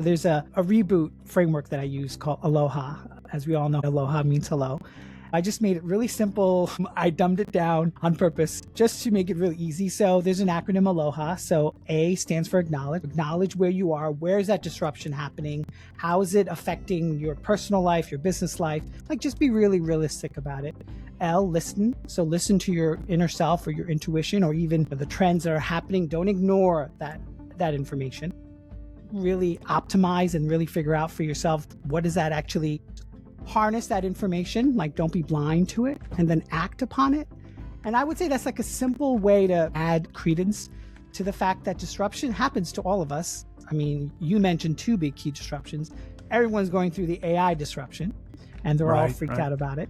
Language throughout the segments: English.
There's a reboot framework that I use called Aloha. As we all know, Aloha means hello. I just made it really simple. I dumbed it down on purpose just to make it really easy. So there's an acronym Aloha. So A stands for acknowledge. Acknowledge where you are. Where is that disruption happening? How is it affecting your personal life, your business life? Like, just be really realistic about it. L, listen. So listen to your inner self or your intuition or even the trends that are happening. Don't ignore that information. Really optimize and really figure out for yourself, what does that actually harness that information? Like, don't be blind to it, and then act upon it. And I would say that's like a simple way to add credence to the fact that disruption happens to all of us. I mean, you mentioned two big key disruptions. Everyone's going through the AI disruption, and they're all freaked out about it.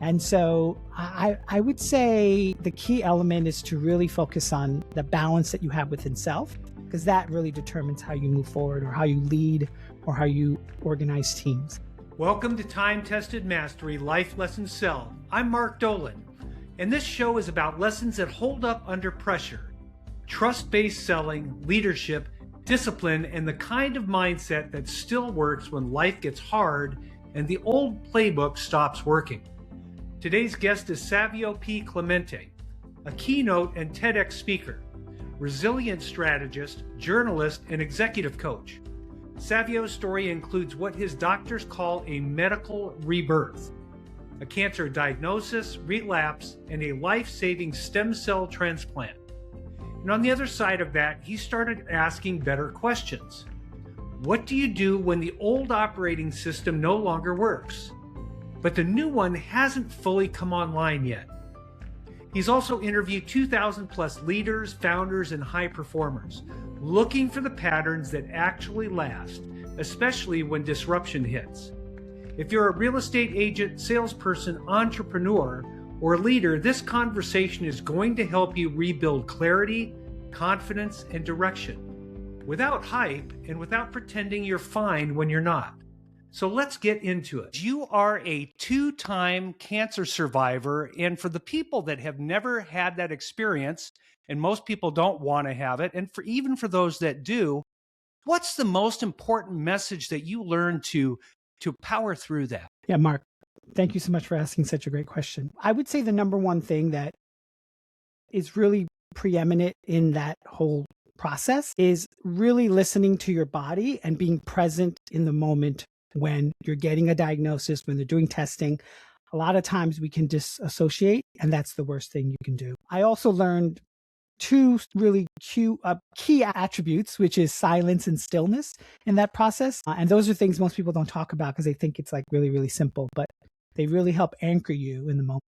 And so I would say the key element is to really focus on the balance that you have within self, because that really determines how you move forward or how you lead or how you organize teams. Welcome to Time-Tested Mastery Life Lesson Cell. I'm Mark Dolan, and this show is about lessons that hold up under pressure, trust-based selling, leadership, discipline, and the kind of mindset that still works when life gets hard and the old playbook stops working. Today's guest is Savio P. Clemente, a keynote and TEDx speaker, resilient strategist, journalist, and executive coach. Savio's story includes what his doctors call a medical rebirth, a cancer diagnosis, relapse, and a life-saving stem cell transplant. And on the other side of that, he started asking better questions. What do you do when the old operating system no longer works, but the new one hasn't fully come online yet? He's also interviewed 2,000 plus leaders, founders, and high performers, looking for the patterns that actually last, especially when disruption hits. If you're a real estate agent, salesperson, entrepreneur, or leader, this conversation is going to help you rebuild clarity, confidence, and direction, without hype and without pretending you're fine when you're not. So let's get into it. You are a two-time cancer survivor, and for the people that have never had that experience, and most people don't want to have it, and even for those that do, what's the most important message that you learned to power through that? Yeah, Mark, thank you so much for asking such a great question. I would say the number one thing that is really preeminent in that whole process is really listening to your body and being present in the moment when you're getting a diagnosis, when they're doing testing. A lot of times we can disassociate, and that's the worst thing you can do. I also learned two really key attributes, which is silence and stillness in that process. And those are things most people don't talk about because they think it's like really, really simple, but they really help anchor you in the moment.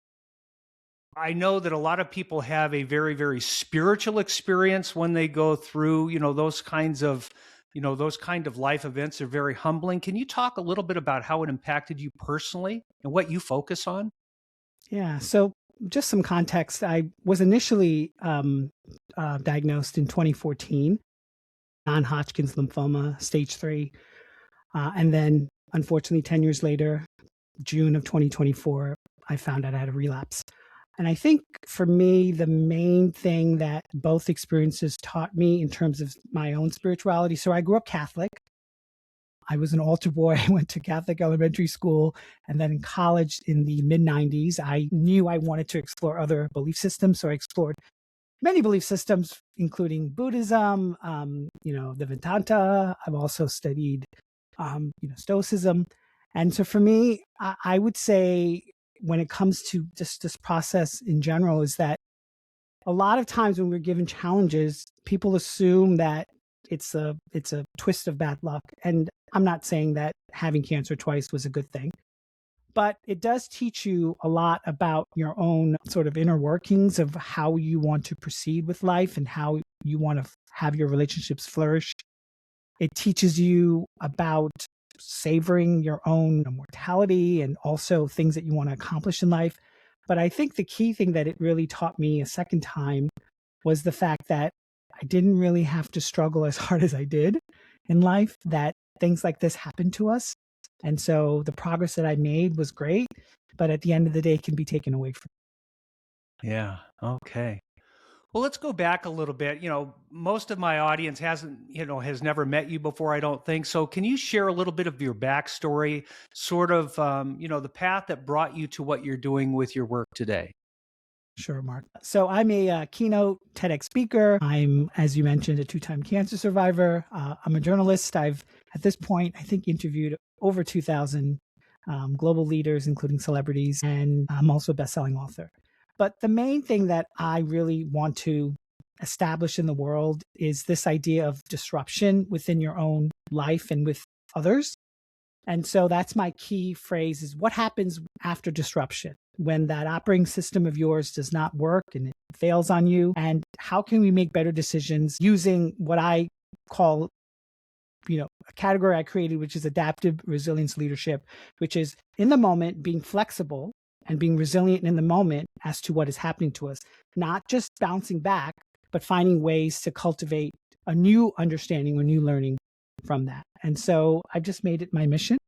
I know that a lot of people have a very, very spiritual experience when they go through, those kind of life events are very humbling. Can you talk a little bit about how it impacted you personally and what you focus on? Yeah. So just some context. I was initially diagnosed in 2014, non-Hodgkin's lymphoma, stage 3. And then unfortunately, 10 years later, June of 2024, I found out I had a relapse. And I think for me, the main thing that both experiences taught me in terms of my own spirituality. So I grew up Catholic. I was an altar boy. I went to Catholic elementary school. And then in college in the mid-90s, I knew I wanted to explore other belief systems. So I explored many belief systems, including Buddhism, the Vedanta. I've also studied, Stoicism. And so for me, I would say, when it comes to just this process in general, is that a lot of times when we're given challenges, people assume that it's a twist of bad luck. And I'm not saying that having cancer twice was a good thing, but it does teach you a lot about your own sort of inner workings of how you want to proceed with life and how you want to have your relationships flourish. It teaches you about savoring your own mortality and also things that you want to accomplish in life. But I think the key thing that it really taught me a second time was the fact that I didn't really have to struggle as hard as I did in life, that things like this happen to us. And so the progress that I made was great, but at the end of the day, it can be taken away from me. Yeah. Okay. Well, let's go back a little bit. Most of my audience has never met you before, I don't think. So can you share a little bit of your backstory, sort of, the path that brought you to what you're doing with your work today? Sure, Mark. So I'm a keynote TEDx speaker. I'm, as you mentioned, a two-time cancer survivor. I'm a journalist. I've, at this point, I think interviewed over 2,000 global leaders, including celebrities, and I'm also a best-selling author. But the main thing that I really want to establish in the world is this idea of disruption within your own life and with others. And so that's my key phrase is what happens after disruption when that operating system of yours does not work and it fails on you? And how can we make better decisions using what I call, a category I created, which is adaptive resilience leadership, which is in the moment being flexible and being resilient in the moment as to what is happening to us, not just bouncing back, but finding ways to cultivate a new understanding or new learning from that. And so I've just made it my mission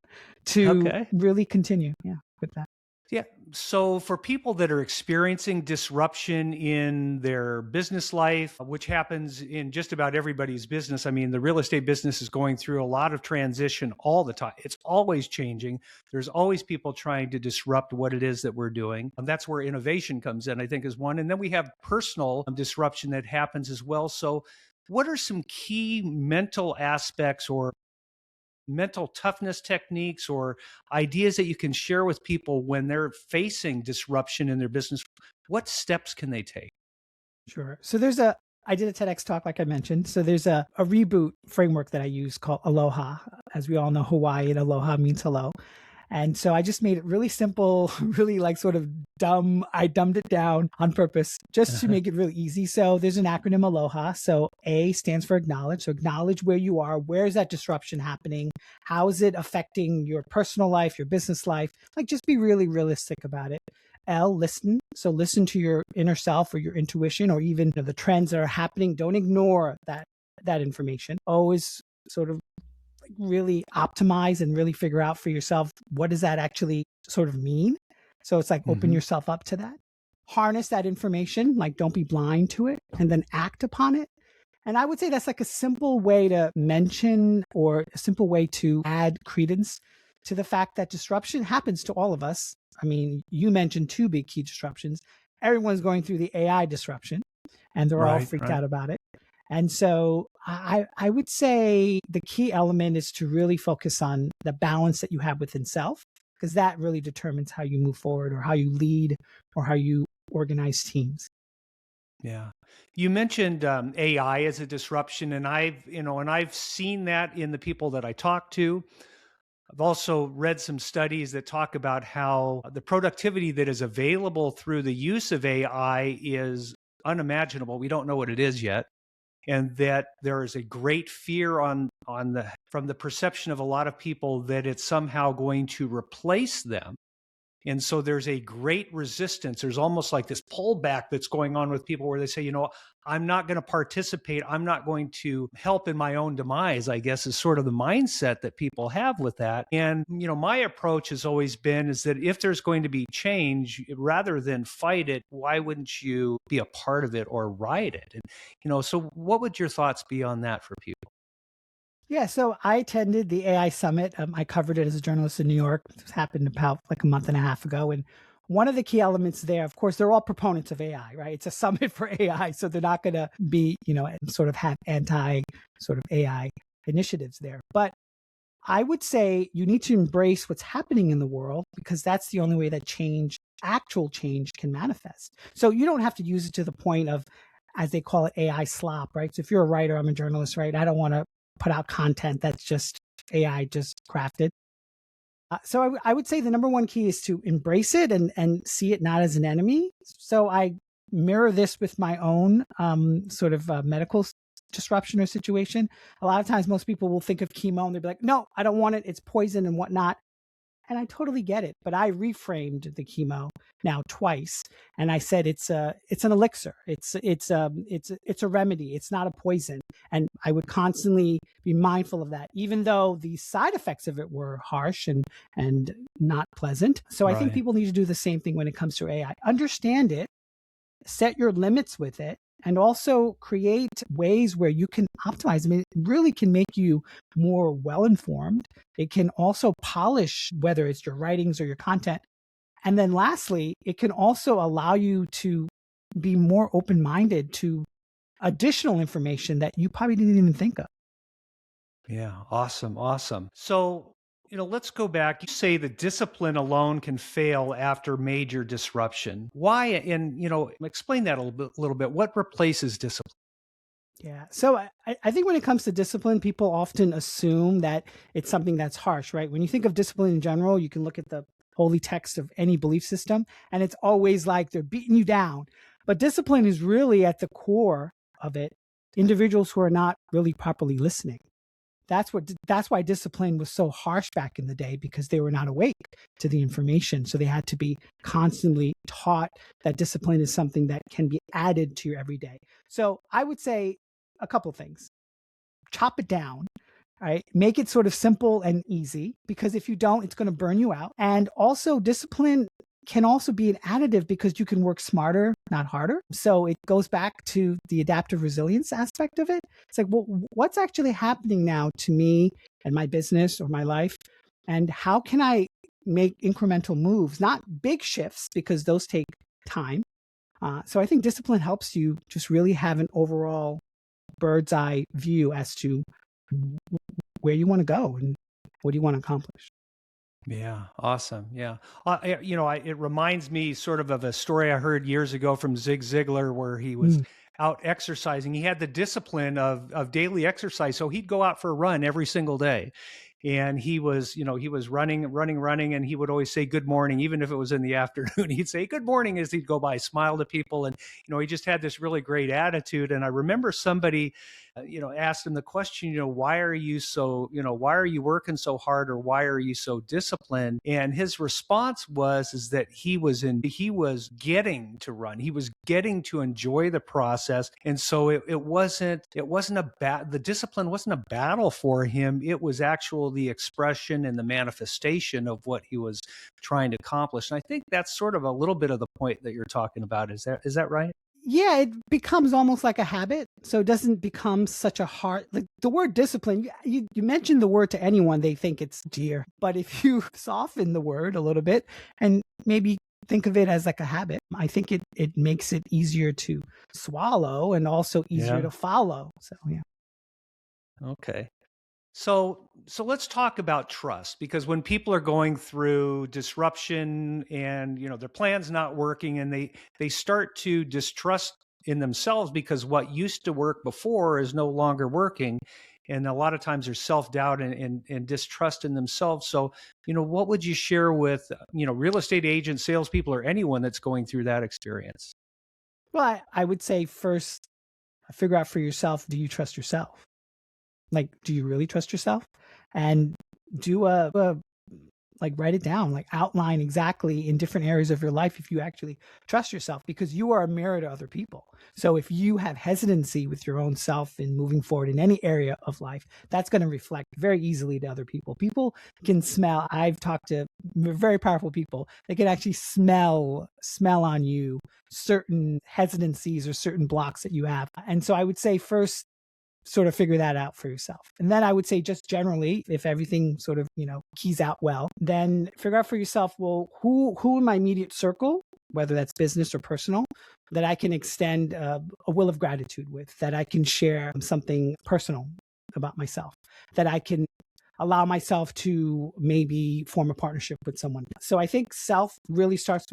to really continue with that. Yeah. So for people that are experiencing disruption in their business life, which happens in just about everybody's business, I mean, the real estate business is going through a lot of transition all the time. It's always changing. There's always people trying to disrupt what it is that we're doing. And that's where innovation comes in, I think, is one. And then we have personal disruption that happens as well. So what are some key mental aspects or mental toughness techniques or ideas that you can share with people when they're facing disruption in their business? What steps can they take? Sure. So I did a TEDx talk, like I mentioned. So there's a reboot framework that I use called Aloha. As we all know, Hawaii and Aloha means hello. And so I just made it really simple, really like sort of dumb. I dumbed it down on purpose just to make it really easy. So there's an acronym Aloha. So A stands for acknowledge. So acknowledge where you are. Where is that disruption happening? How is it affecting your personal life, your business life? Like just be really realistic about it. L, listen. So listen to your inner self or your intuition or even the trends that are happening. Don't ignore that information. O is sort of really optimize and really figure out for yourself, what does that actually sort of mean? So it's like open yourself up to that. Harness that information, like don't be blind to it, and then act upon it. And I would say that's like a simple way to mention or a simple way to add credence to the fact that disruption happens to all of us. I mean, you mentioned two big key disruptions. Everyone's going through the AI disruption and they're all freaked out about it. And so I would say the key element is to really focus on the balance that you have within self, because that really determines how you move forward or how you lead or how you organize teams. Yeah. You mentioned AI as a disruption, and I've seen that in the people that I talk to. I've also read some studies that talk about how the productivity that is available through the use of AI is unimaginable. We don't know what it is yet. And that there is a great fear from the perception of a lot of people that it's somehow going to replace them. And so there's a great resistance. There's almost like this pullback that's going on with people where they say, I'm not going to participate. I'm not going to help in my own demise, I guess, is sort of the mindset that people have with that. And, my approach has always been is that if there's going to be change, rather than fight it, why wouldn't you be a part of it or ride it? And, so what would your thoughts be on that for people? Yeah, so I attended the AI Summit. I covered it as a journalist in New York. This happened about like a month and a half ago. And one of the key elements there, of course, they're all proponents of AI, right? It's a summit for AI. So they're not going to be, sort of have anti sort of AI initiatives there. But I would say you need to embrace what's happening in the world because that's the only way that actual change can manifest. So you don't have to use it to the point of, as they call it, AI slop, right? So if you're a writer, I'm a journalist, right? I don't want to put out content that's just AI just crafted. So I would say the number one key is to embrace it and see it not as an enemy. So I mirror this with my own sort of medical disruption or situation. A lot of times most people will think of chemo and they'll be like, no, I don't want it. It's poison and whatnot. And I totally get it. But I reframed the chemo now twice. And I said, it's an elixir. It's a remedy. It's not a poison. And I would constantly be mindful of that, even though the side effects of it were harsh and not pleasant. So I think people need to do the same thing when it comes to AI. Understand it, set your limits with it, and also create ways where you can optimize. I mean, it really can make you more well-informed. It can also polish, whether it's your writings or your content. And then lastly, it can also allow you to be more open-minded to additional information that you probably didn't even think of. Yeah, awesome, awesome. So, let's go back. You say that discipline alone can fail after major disruption. Why? And, explain that a little bit. What replaces discipline? Yeah. So I think when it comes to discipline, people often assume that it's something that's harsh, right? When you think of discipline in general, you can look at the holy text of any belief system, and it's always like they're beating you down. But discipline is really at the core of it, individuals who are not really properly listening. That's why discipline was so harsh back in the day, because they were not awake to the information. So they had to be constantly taught that discipline is something that can be added to your everyday. So I would say a couple things. Chop it down, right? Make it sort of simple and easy, because if you don't, it's going to burn you out. And also discipline can also be an additive, because you can work smarter, not harder. So it goes back to the adaptive resilience aspect of it. It's like, well, what's actually happening now to me and my business or my life? And how can I make incremental moves, not big shifts, because those take time. So I think discipline helps you just really have an overall bird's eye view as to where you want to go and what do you want to accomplish. Yeah, awesome. Yeah. It reminds me sort of a story I heard years ago from Zig Ziglar, where he was out exercising. He had the discipline of daily exercise. So he'd go out for a run every single day. And he was running, and he would always say good morning, even if it was in the afternoon. He'd say good morning as he'd go by, smile to people. And, he just had this really great attitude. And I remember somebody, asked him the question, why are you working so hard, or why are you so disciplined? And his response is that he was getting to run. He was getting to enjoy the process. And so the discipline wasn't a battle for him. It was actually the expression and the manifestation of what he was trying to accomplish. And I think that's sort of a little bit of the point that you're talking about. Is that right? Yeah, it becomes almost like a habit. So it doesn't become such a hard, like the word discipline, you mention the word to anyone, they think it's dear. But if you soften the word a little bit and maybe think of it as like a habit, I think it makes it easier to swallow and also easier to follow. So, yeah. Okay. So let's talk about trust, because when people are going through disruption and their plan's not working, and they start to distrust in themselves because what used to work before is no longer working, and a lot of times there's self-doubt and distrust in themselves. So what would you share with real estate agents, salespeople, or anyone that's going through that experience? Well, I would say first, figure out for yourself, do you trust yourself? Like, do you really trust yourself? And do write it down, like outline exactly in different areas of your life if you actually trust yourself, because you are a mirror to other people. So if you have hesitancy with your own self in moving forward in any area of life, that's going to reflect very easily to other people. People can smell. I've talked to very powerful people. They can actually smell on you certain hesitancies or certain blocks that you have. And so I would say first, sort of figure that out for yourself. And then I would say just generally, if everything sort of, keys out well, then figure out for yourself, well, who in my immediate circle, whether that's business or personal, that I can extend a will of gratitude with, that I can share something personal about myself, that I can allow myself to maybe form a partnership with someone. So I think self really starts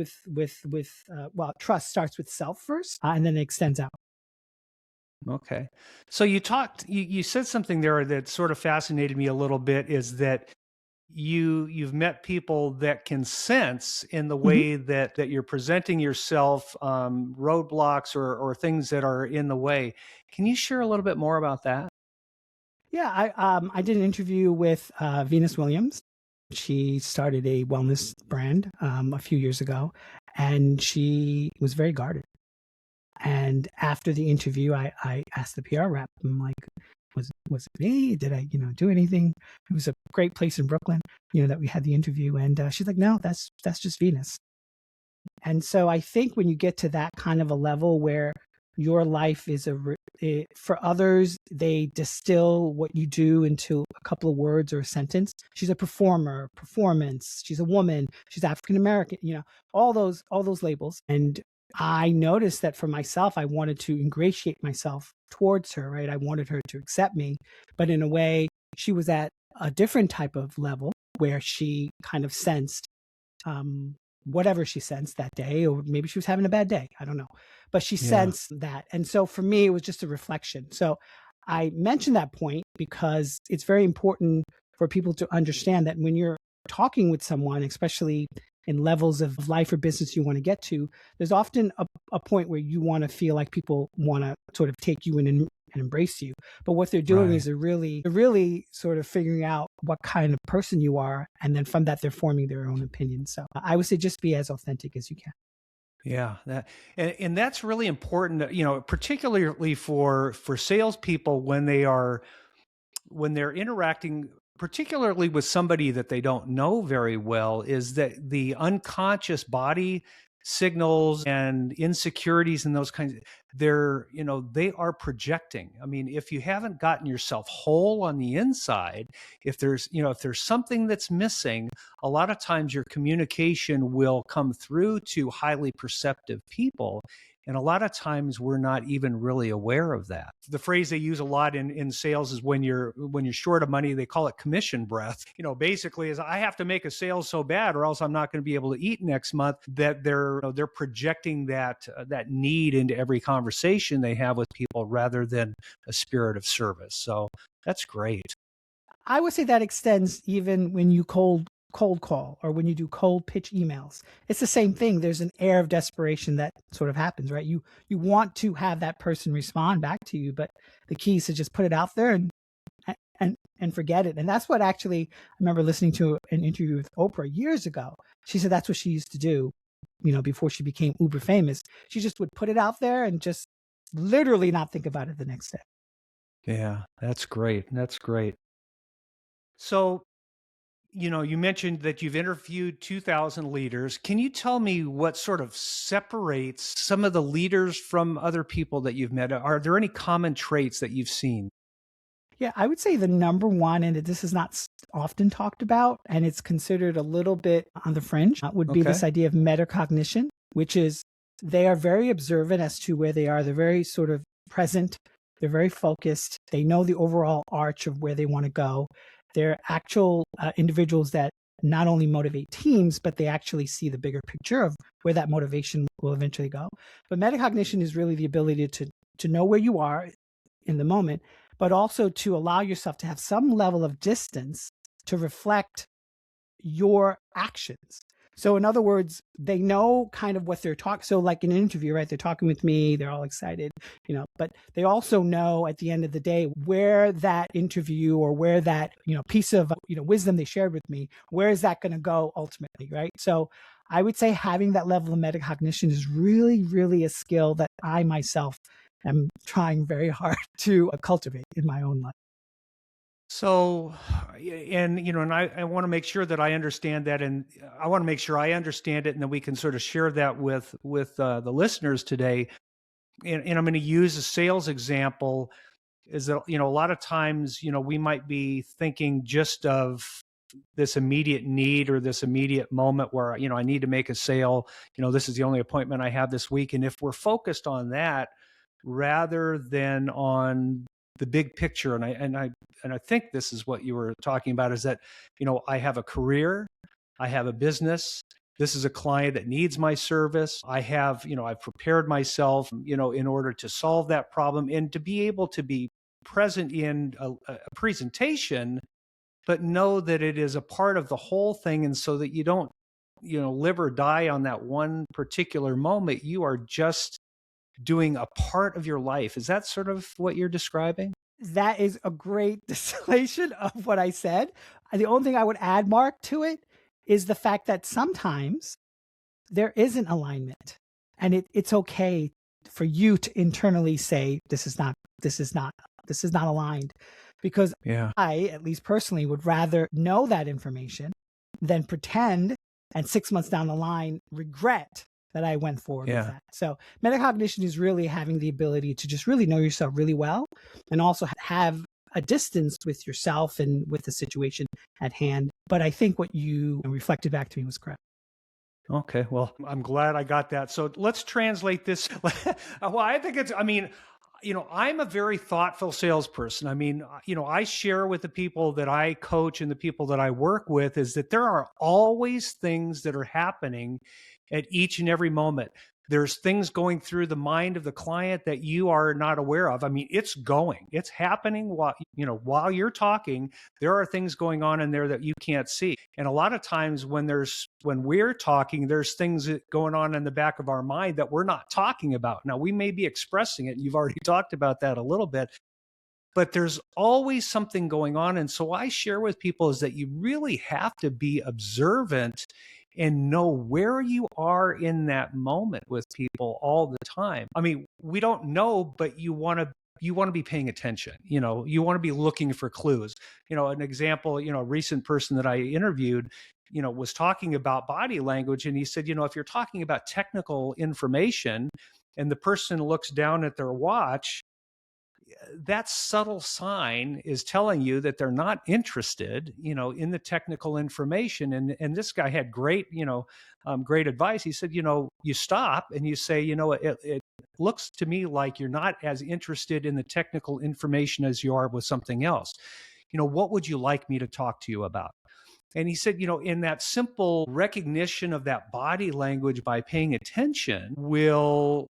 trust starts with self first, and then it extends out. Okay. So you said something there that sort of fascinated me a little bit, is that you've met people that can sense in the way that you're presenting yourself, roadblocks or things that are in the way. Can you share a little bit more about that? Yeah, I did an interview with Venus Williams. She started a wellness brand a few years ago, and she was very guarded. And after the interview, I asked the PR rep, I'm like, was it me? Did I, do anything? It was a great place in Brooklyn, that we had the interview. And she's like, no, that's just Venus. And so I think when you get to that kind of a level where your life is for others, they distill what you do into a couple of words or a sentence. She's a performer, performance, she's a woman, she's African American, all those labels. And I noticed that for myself, I wanted to ingratiate myself towards her, right? I wanted her to accept me, but in a way, she was at a different type of level where she kind of sensed whatever she sensed that day, or maybe she was having a bad day. I don't know, but she sensed that. And so for me, it was just a reflection. So I mentioned that point because it's very important for people to understand that when you're talking with someone, especially in levels of life or business you want to get to, there's often a point where you want to feel like people want to sort of take you in and embrace you. But what they're doing is they're really sort of figuring out what kind of person you are. And then from that, they're forming their own opinion. So I would say just be as authentic as you can. Yeah, and that's really important, particularly for salespeople when they're interacting, particularly with somebody that they don't know very well, is that the unconscious body signals and insecurities and those kinds, they are projecting. I mean, if you haven't gotten yourself whole on the inside, if there's something that's missing, a lot of times your communication will come through to highly perceptive people. And a lot of times we're not even really aware of that. The phrase they use a lot in sales is when you're short of money, they call it commission breath. Basically is I have to make a sale so bad or else I'm not going to be able to eat next month, that they're projecting that need into every conversation they have with people rather than a spirit of service. So that's great. I would say that extends even when you cold call or when you do cold pitch emails. It's the same thing. There's an air of desperation that sort of happens, right? You want to have that person respond back to you, but the key is to just put it out there and forget it. And that's what actually, I remember listening to an interview with Oprah years ago. She said that's what she used to do, before she became uber famous. She just would put it out there and just literally not think about it the next day. Yeah, that's great. That's great. So, you mentioned that you've interviewed 2,000 leaders. Can you tell me what sort of separates some of the leaders from other people that you've met? Are there any common traits that you've seen? Yeah, I would say the number one, and this is not often talked about, and it's considered a little bit on the fringe, would be this idea of metacognition, which is they are very observant as to where they are. They're very sort of present. They're very focused. They know the overall arch of where they want to go. They're actual individuals that not only motivate teams, but they actually see the bigger picture of where that motivation will eventually go. But metacognition is really the ability to know where you are in the moment, but also to allow yourself to have some level of distance to reflect your actions. So in other words, they know kind of what they're talking. So like in an interview, right? They're talking with me, they're all excited, but they also know at the end of the day where that interview or where that, piece of, wisdom they shared with me, where is that going to go ultimately, right? So I would say having that level of metacognition is really, really a skill that I myself am trying very hard to cultivate in my own life. So, and I want to make sure that I understand that, and I want to make sure I understand it, and then we can sort of share that with the listeners today. And I'm going to use a sales example. Is that a lot of times we might be thinking just of this immediate need or this immediate moment where I need to make a sale. This is the only appointment I have this week, and if we're focused on that rather than on the big picture, and I think this is what you were talking about, is that I have a career, I have a business, this is a client that needs my service, I have I've prepared myself in order to solve that problem and to be able to be present in a presentation, but know that it is a part of the whole thing, and so that you don't live or die on that one particular moment. You are just doing a part of your life. Is that sort of what you're describing? That is a great distillation of what I said. The only thing I would add, Mark, to it is the fact that sometimes there isn't alignment, and it's okay for you to internally say, this is not aligned, because I, at least personally, would rather know that information than pretend and 6 months down the line regret that I went forward with Yeah. that. So metacognition is really having the ability to just really know yourself really well, and also have a distance with yourself and with the situation at hand. But I think what you reflected back to me was correct. Okay, well, I'm glad I got that. So let's translate this. Well, I think I'm a very thoughtful salesperson. I share with the people that I coach and the people that I work with is that there are always things that are happening at each and every moment. There's things going through the mind of the client that you are not aware of. It's happening while you're talking. There are things going on in there that you can't see. And a lot of times when we're talking, there's things going on in the back of our mind that we're not talking about. Now, we may be expressing it. And you've already talked about that a little bit, but there's always something going on. And so I share with people is that you really have to be observant and know where you are in that moment with people all the time. We don't know, but you want to be paying attention. You want to be looking for clues. An example, a recent person that I interviewed, was talking about body language. And he said, if you're talking about technical information and the person looks down at their watch, that subtle sign is telling you that they're not interested, in the technical information. And this guy had great advice. He said, you stop and you say, it looks to me like you're not as interested in the technical information as you are with something else. What would you like me to talk to you about? And he said, in that simple recognition of that body language by paying attention will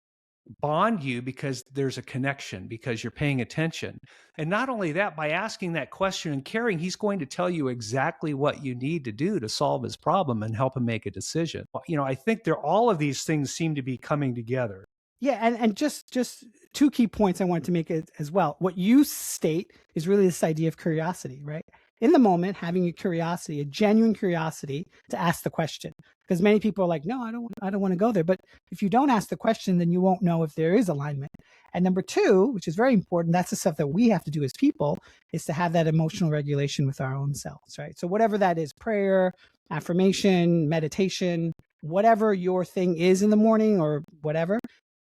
bond you because there's a connection, because you're paying attention. And not only that, by asking that question and caring, he's going to tell you exactly what you need to do to solve his problem and help him make a decision. I think all of these things seem to be coming together. Yeah, and just two key points I wanted to make as well. What you state is really this idea of curiosity, right? In the moment, having a genuine curiosity to ask the question. Because many people are like, no, I don't want to go there. But if you don't ask the question, then you won't know if there is alignment. And number two, which is very important, that's the stuff that we have to do as people, is to have that emotional regulation with our own selves, right? So whatever that is, prayer, affirmation, meditation, whatever your thing is in the morning or whatever,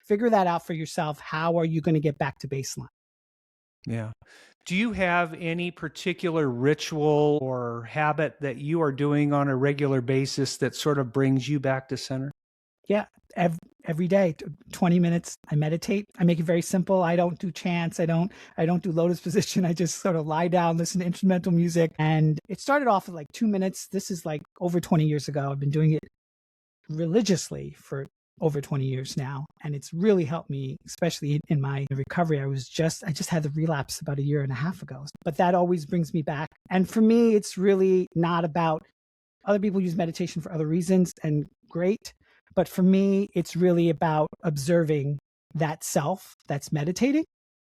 figure that out for yourself. How are you going to get back to baseline? Yeah. Do you have any particular ritual or habit that you are doing on a regular basis that sort of brings you back to center? Yeah, every day, 20 minutes, I meditate. I make it very simple. I don't do chants. I don't do lotus position. I just sort of lie down, listen to instrumental music. And it started off with like 2 minutes. This is like over 20 years ago. I've been doing it religiously for over 20 years now. And it's really helped me, especially in my recovery. I just had the relapse about 1.5 years ago, but that always brings me back. And for me, it's really not about other people use meditation for other reasons, and great. But for me, it's really about observing that self that's meditating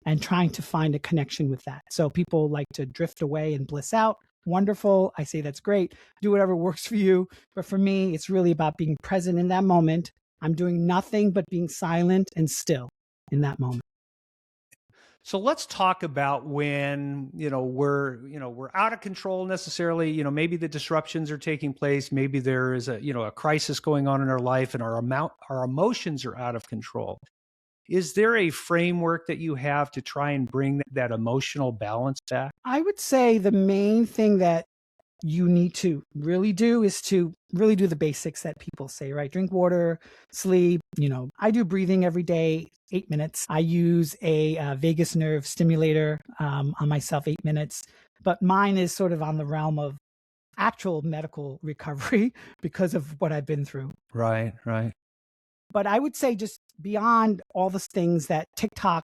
and trying to find a connection with that. So people like to drift away and bliss out. Wonderful. I say that's great. Do whatever works for you. But for me, it's really about being present in that moment. I'm doing nothing but being silent and still in that moment. So let's talk about when, we're out of control necessarily, maybe the disruptions are taking place. Maybe there is a crisis going on in our life and our emotions are out of control. Is there a framework that you have to try and bring that emotional balance back? I would say the main thing that you need to really do is to really do the basics that people say, right? Drink water, sleep. I do breathing every day, 8 minutes. I use a vagus nerve stimulator on myself, 8 minutes. But mine is sort of on the realm of actual medical recovery because of what I've been through. Right. But I would say just beyond all the things that TikTok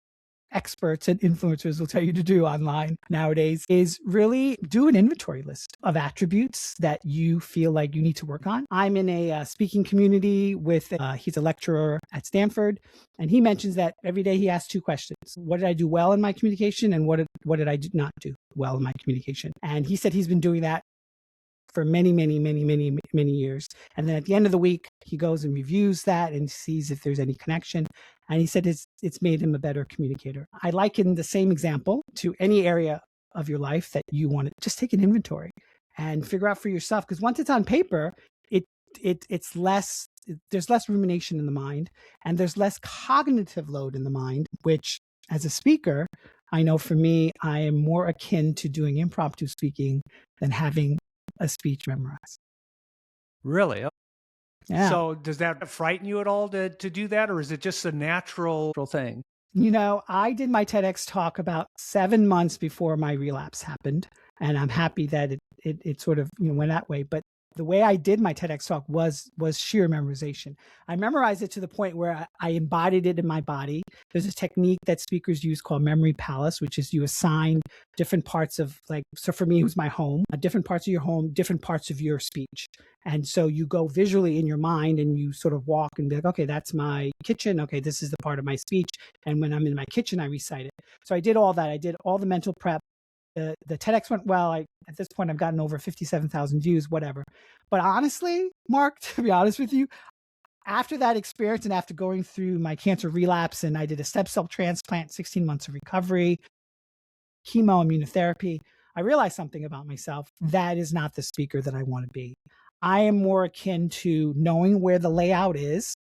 experts and influencers will tell you to do online nowadays is really do an inventory list of attributes that you feel like you need to work on. I'm in a speaking community with, he's a lecturer at Stanford, and he mentions that every day he asks 2 questions. What did I do well in my communication, and what did I not do well in my communication? And he said he's been doing that for many years. And then at the end of the week, he goes and reviews that and sees if there's any connection. And he said it's made him a better communicator. I liken the same example to any area of your life that you want to just take an inventory and figure out for yourself. Because once it's on paper, it's less there's less rumination in the mind, and there's less cognitive load in the mind, which as a speaker, I know for me, I am more akin to doing impromptu speaking than having a speech memorized. Really? Yeah. So does that frighten you at all to do that, or is it just a natural thing? I did my TEDx talk about 7 months before my relapse happened, and I'm happy that it sort of went that way. But the way I did my TEDx talk was sheer memorization. I memorized it to the point where I embodied it in my body. There's a technique that speakers use called memory palace, which is you assign different parts of, like, so for me, it was my home, different parts of your home, different parts of your speech. And so you go visually in your mind and you sort of walk and be like, okay, that's my kitchen. Okay, this is the part of my speech. And when I'm in my kitchen, I recite it. So I did all that. I did all the mental prep. The TEDx went well. At this point, I've gotten over 57,000 views, whatever. But honestly, Mark, to be honest with you, after that experience and after going through my cancer relapse, and I did a stem cell transplant, 16 months of recovery, chemo, immunotherapy, I realized something about myself. That is not the speaker that I want to be. I am more akin to knowing where the layout is,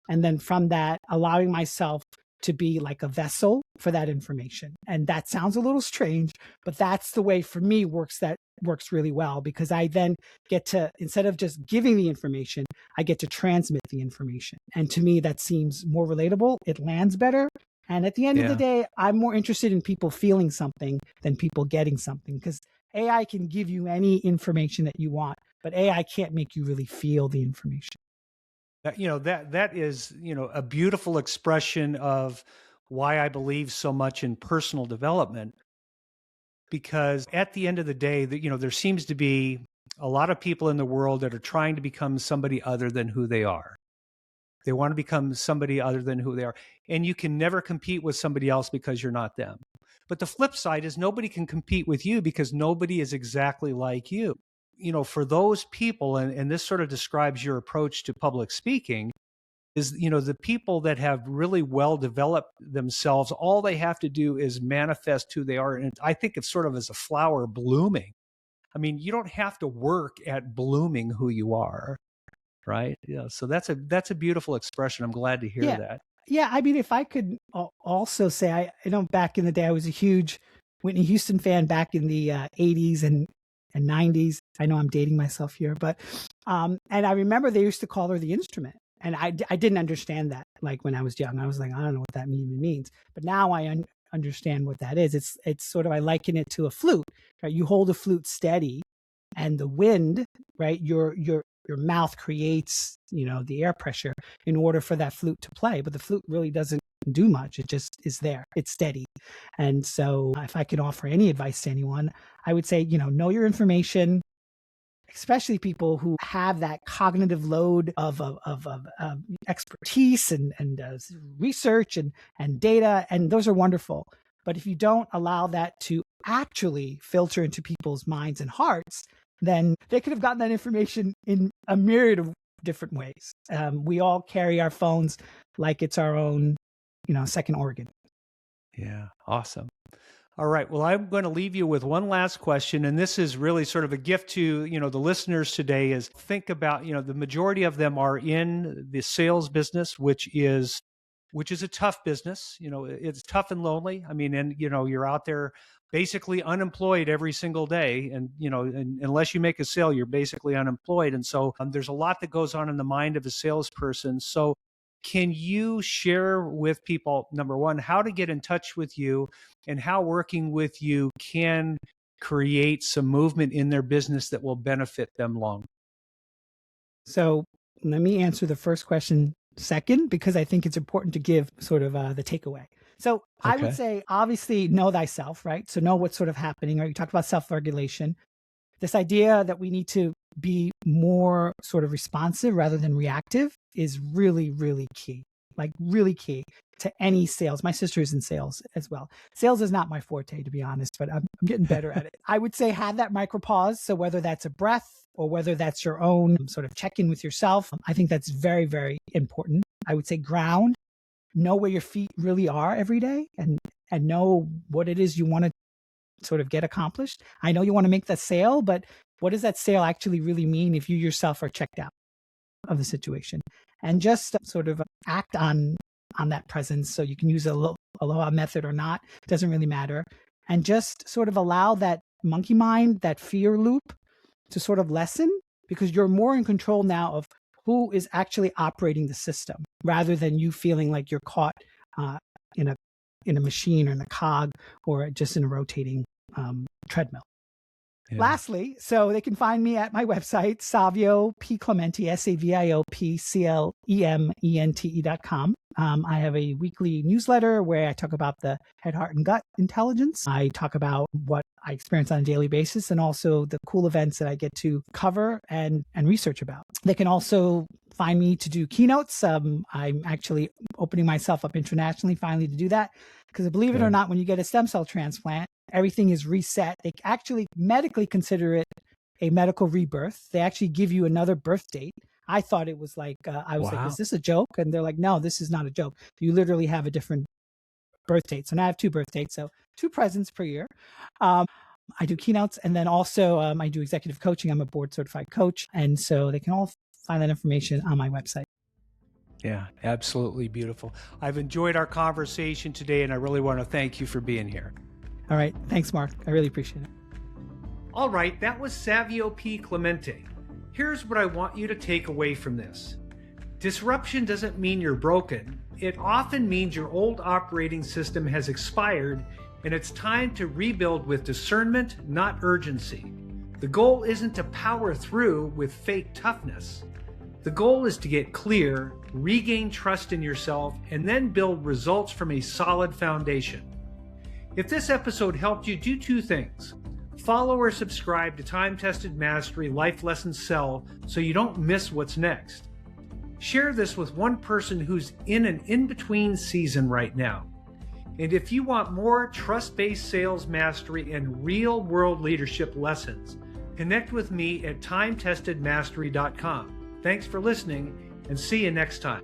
and then from that, allowing myself to be like a vessel for that information. And that sounds a little strange, but that's the way for me that works really well, because I then get to, instead of just giving the information, I get to transmit the information. And to me, that seems more relatable. It lands better. And at the end of the day, I'm more interested in people feeling something than people getting something, because AI can give you any information that you want, but AI can't make you really feel the information. That is, a beautiful expression of why I believe so much in personal development, because at the end of the day, there seems to be a lot of people in the world that are trying to become somebody other than who they are. They want to become somebody other than who they are. And you can never compete with somebody else because you're not them. But the flip side is nobody can compete with you because nobody is exactly like you. For those people, and this sort of describes your approach to public speaking, is, the people that have really well developed themselves, all they have to do is manifest who they are. And I think it's sort of as a flower blooming. I mean, you don't have to work at blooming who you are, right? Yeah. So that's a beautiful expression. I'm glad to hear that. Yeah. I mean, if I could also say, I know back in the day, I was a huge Whitney Houston fan back in the 80s and 90s. I know I'm dating myself here, but and I remember they used to call her the instrument, and I didn't understand that. Like when I was young, I was like, I don't know what that even means. But now I understand what that is. It's sort of, I liken it to a flute, right? You hold a flute steady, and the wind, right? Your mouth creates, the air pressure in order for that flute to play. But the flute really doesn't do much. It just is there. It's steady. And so if I could offer any advice to anyone, I would say, know your information, especially people who have that cognitive load of expertise and research and data. And those are wonderful. But if you don't allow that to actually filter into people's minds and hearts, then they could have gotten that information in a myriad of different ways. We all carry our phones like it's our own, second organ. Yeah. Awesome. All right. Well, I'm going to leave you with one last question. And this is really sort of a gift to, the listeners today, is think about, the majority of them are in the sales business, which is a tough business. It's tough and lonely. I mean, and, you're out there basically unemployed every single day. And, unless you make a sale, you're basically unemployed. And so there's a lot that goes on in the mind of a salesperson. So can you share with people, number one, how to get in touch with you and how working with you can create some movement in their business that will benefit them long? So let me answer the first question second, because I think it's important to give sort of the takeaway. So I would say, obviously, know thyself, right? So know what's sort of happening, right? You talked about self-regulation. This idea that we need to be more sort of responsive rather than reactive is really, really key, like really key to any sales. My sister is in sales as well. Sales is not my forte, to be honest, but I'm getting better at it. I would say have that micro pause. So whether that's a breath or whether that's your own sort of check-in with yourself, I think that's very, very important. I would say ground, know where your feet really are every day, and know what it is you want to sort of get accomplished. I know you want to make that sale, but what does that sale actually really mean if you yourself are checked out? of the situation, and just sort of act on that presence. So you can use a Aloha method or not, it doesn't really matter. And just sort of allow that monkey mind, that fear loop, to sort of lessen, because you're more in control now of who is actually operating the system, rather than you feeling like you're caught in a machine or in a cog or just in a rotating treadmill. Yeah. Lastly, so they can find me at my website, Savio P. Clemente, SAVIOPCLEMENTE.com. I have a weekly newsletter where I talk about the head, heart, and gut intelligence. I talk about what I experience on a daily basis, and also the cool events that I get to cover and research about. They can also find me to do keynotes. I'm actually opening myself up internationally finally to do that, because believe it or not, when you get a stem cell transplant, everything is reset. They actually medically consider it a medical rebirth. They actually give you another birth date. I thought it was like, I was like, is this a joke? And they're like, no, this is not a joke. You literally have a different birth date. So now I have 2 birth dates. So 2 presents per year. I do keynotes, and then also I do executive coaching. I'm a board certified coach. And so they can all find that information on my website. Yeah, absolutely beautiful. I've enjoyed our conversation today, and I really want to thank you for being here. All right. Thanks, Mark. I really appreciate it. All right. That was Savio P. Clemente. Here's what I want you to take away from this. Disruption doesn't mean you're broken. It often means your old operating system has expired, and it's time to rebuild with discernment, not urgency. The goal isn't to power through with fake toughness. The goal is to get clear, regain trust in yourself, and then build results from a solid foundation. If this episode helped you, do 2 things. Follow or subscribe to Time Tested Mastery Life Lessons Cell so you don't miss what's next. Share this with one person who's in an in-between season right now. And if you want more trust-based sales mastery and real-world leadership lessons, connect with me at timetestedmastery.com. Thanks for listening, and see you next time.